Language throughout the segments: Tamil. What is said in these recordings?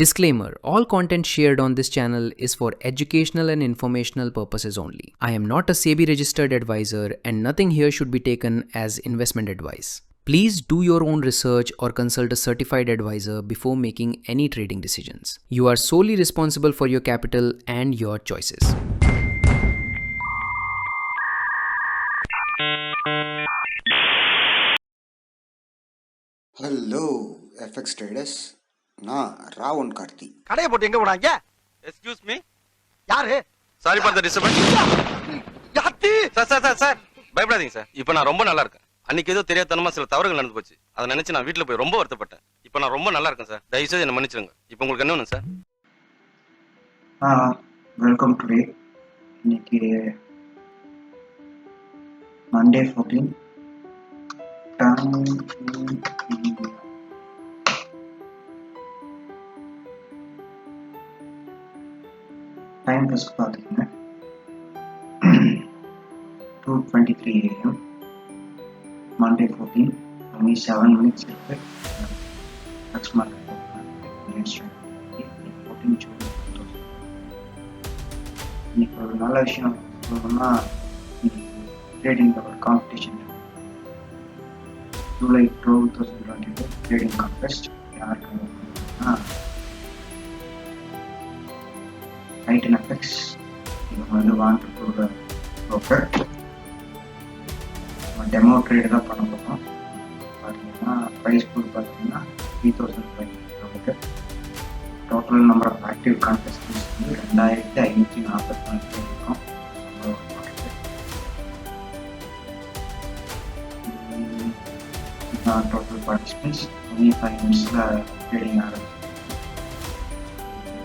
Disclaimer: all content shared on this channel is for educational and informational purposes only. I am not a SEBI registered advisor and nothing here should be taken as investment advice. Please do your own research or consult a certified advisor before making any trading decisions. You are solely responsible for your capital and your choices. Hello FX traders, நான் ராவன் கார்த்தி. கடையை போட்டு எங்க போனாங்க? Excuse me. யாரு? Sorry for the disturbance. யாத்தி? சார் பயப்படாதீங்க சார். இப்போ நான் ரொம்ப நல்லா இருக்கேன். அன்னைக்கு ஏதோ தெரியாதனமா சில தவறுகள் நடந்து போச்சு. அதை நினைச்சு நான் வீட்டுல போய் ரொம்ப வருத்தப்பட்டேன். இப்போ நான் ரொம்ப நல்லா இருக்கேன் சார். தயவுசெய்து என்ன மன்னிச்சிருங்க. இப்போ உங்களுக்கு என்ன வேணும் சார்? Welcome today. இன்னைக்கு மண்டே 14 டைம் ஃபஸ்ட் பார்த்தீங்கன்னா 2:23 AM, மண்டே 14, only 7 minutes இருக்கு. Next market 14 June. இன்னைக்கு ஒரு நல்ல விஷயம் சொல்லணும்னா, ட்ரேடிங் ஒரு காம்படிஷன் ஜூலை 2022 ட்ரேடிங் கான்டெஸ்ட். யாருக்கு டைட்டன் எஃப்எக்ஸ் இவங்க வந்து want to broker demo trade தான் பண்ண போகிறோம். பார்த்தீங்கன்னா ப்ரைஸ் பூல் பார்த்தீங்கன்னா 3,500. Total number of active contestants வந்து 2,544 பேர் இருக்கும். டோட்டல் பார்ட்டிசிபென்ட்ஸ் 25 மினிட்ஸில் ட்ரேடிங் ஆரம்பிச்சு.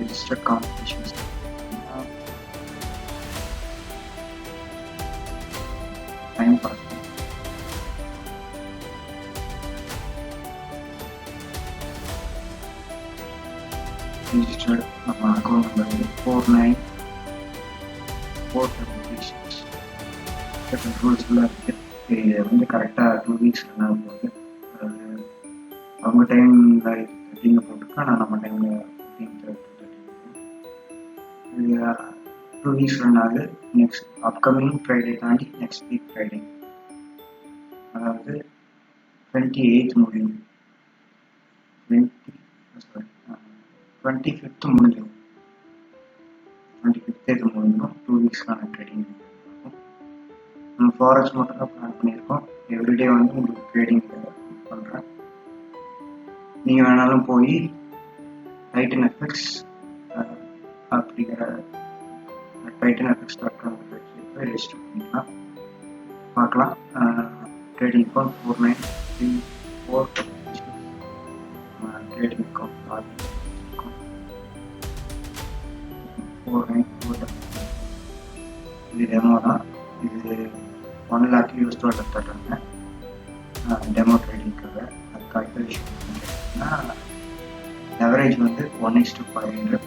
ரிஜிஸ்டர்ட் காம்படிஷன்ஸ் டைம் பார்த்து ரிஜிஸ்டர்ட் நம்ம அக்கௌண்ட் நம்பர் 49,476. ரூல்ஸ்லாம் இருக்குது. இது வந்து கரெக்டாக 2 வீக்ஸ் ரன் ஆகும் போது, அதாவது அவங்க டைமில் 13 போட்டுருக்கோம், ஆனால் நம்ம டைமில் 2 வீக்ஸ் ரன் ஆகுது. நெக்ஸ்ட் அப்கமிங் ஃப்ரைடே தாண்டி நெக்ஸ்ட் வீக் ஃப்ரைடே, அதாவது 28th முடியும், 25th முடிஞ்சிடும். 25th இது முடிஞ்சிடும். 2 வீக்ஸ்க்கான ட்ரேடிங் நம்ம ஃபாரெக்ஸ் மட்டும் தான் பிளான் பண்ணியிருக்கோம். எவ்ரிடே வந்து உங்களுக்கு ட்ரேடிங் பண்ணுறேன். நீங்கள் வேணாலும் போய் டைட்டன் எஃப்எக்ஸ் அப்படிங்கிற titanfx.com போய் ரெஜிஸ்டர் பண்ணிக்கலாம், பார்க்கலாம். Trading account 4934 trading account 494. இது டெமோ தான். இது 1 lakh US டாலர் தர்றாங்க டெமோ ட்ரேடிங்காக. அது கால்குலேஷன் பண்ணிங்கன்னா லெவரேஜ் வந்து 1:500.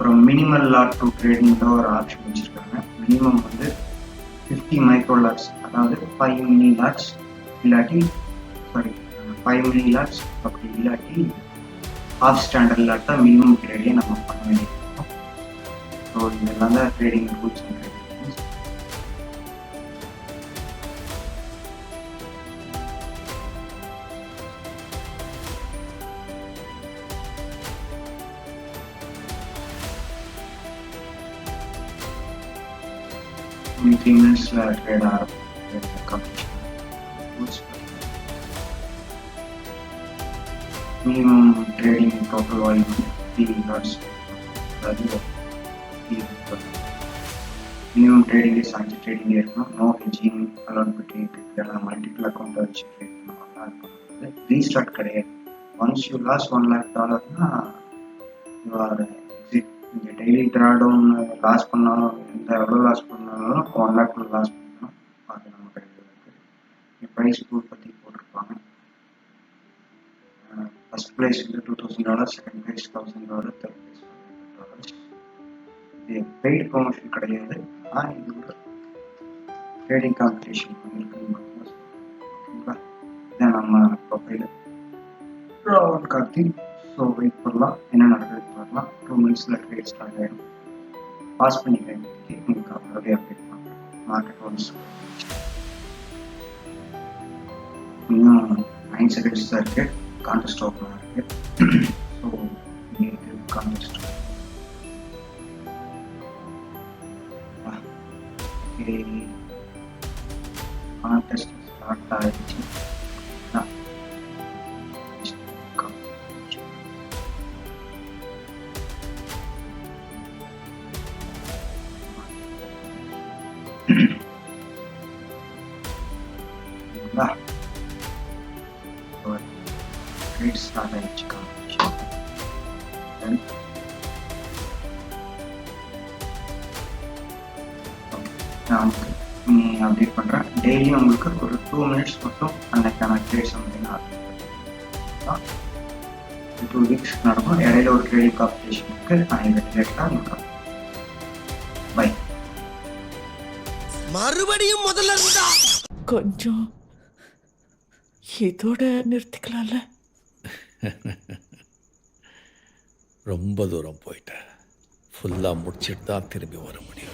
அப்புறம் மினிமல் லாட் டு ட்ரேடிங்கிற ஒரு ஆப்ஷன் வச்சுருக்காங்க. மினிமம் வந்து 50 மைக்ரோ லாட்ஸ், அதாவது 5 மினி லாட்ஸ், இல்லாட்டி 5 மினி லாட்ஸ், அப்படி இல்லாட்டி ஹாஃப் ஸ்டாண்டர்ட் லாட்டாக மினிமம் ட்ரேடிங் நம்ம பண்ண வேண்டியிருக்கோம். ஸோ இதெல்லாம் தான் trading rules and regulations. only 3 minutes trade competition. Minimum trading total volume 3 lots. Minimum trading is anti trading இருக்கணும். No hedging allowed between multiple account வச்சு ட்ரேட் பண்ணலாம். ரீஸ்டார்ட் கிடையாது. Once you loss $1 lakh you are exit. நீங்கள் டெய்லி ட்ராடவுன் லாஸ் பண்ணாலும், எவ்வளோ லாஸ் பண்ணாலும் 1 lakh லாஸ் பண்ணணும். அது நம்ம கையில் இருக்குது. ப்ரைஸ் பூல் பற்றி போட்டிருப்பாங்க. ஃபர்ஸ்ட் ப்ரைஸ் வந்து $2,000, செகண்ட் ப்ரைஸ் $1,000, தேர்ட் ப்ரைஸ் $500. இது பெய்டு ப்ரொமோஷன் கிடையாது. ஆனால் இது ஒரு ட்ரேடிங் காம்படிஷன் பண்ணியிருக்குன்னு ஓகேங்களா. இதான் நம்ம profile Ravan Karthi. So so wait பண்ணலாம், என்ன நடக்குதுன்னு பார்க்கலாம். 2 மினிட்ஸில் ட்ரேட் ஸ்டார்ட் ஆகிடும். பாஸ் பண்ணி கைக்கு உங்களுக்கு அப்படியே அப்டேட் பண்ணுறேன். மார்க்கெட் ஒன்ஸ் இன்னும் 9 செகண்ட்ஸ் தான் இருக்குது. கான்டெஸ்ட் ஓப்பனாக இருக்குது. ஸோ இது கான்டெஸ்ட் கான்டெஸ்ட் ஸ்டார்ட் ஆகிடுச்சு. ட்ரேட் ஸ்டார்ட் ஆகிடுச்சு. நான் அப்டேட் பண்ணுறேன். டெய்லியும் உங்களுக்கு ஒரு 2 மினிட்ஸ் மட்டும் அன்னைக்கான ட்ரேட்ஸ் வந்து நான் 2 வீக்ஸ் நடக்கும். இடையில ஒரு ட்ரேடிங் காம்படிஷன் இருக்குது. நான் இதை ரிலேட்டடாக உங்களுக்கு பை. மறுபடியும் முதல்ல இருந்தா கொஞ்சம் இதோட நிறுத்திக்கலாம்ல. ரொம்ப தூரம் போயிட்டேன். ஃபுல்லாக முடிச்சிட்டு தான் திரும்பி வர முடியும்.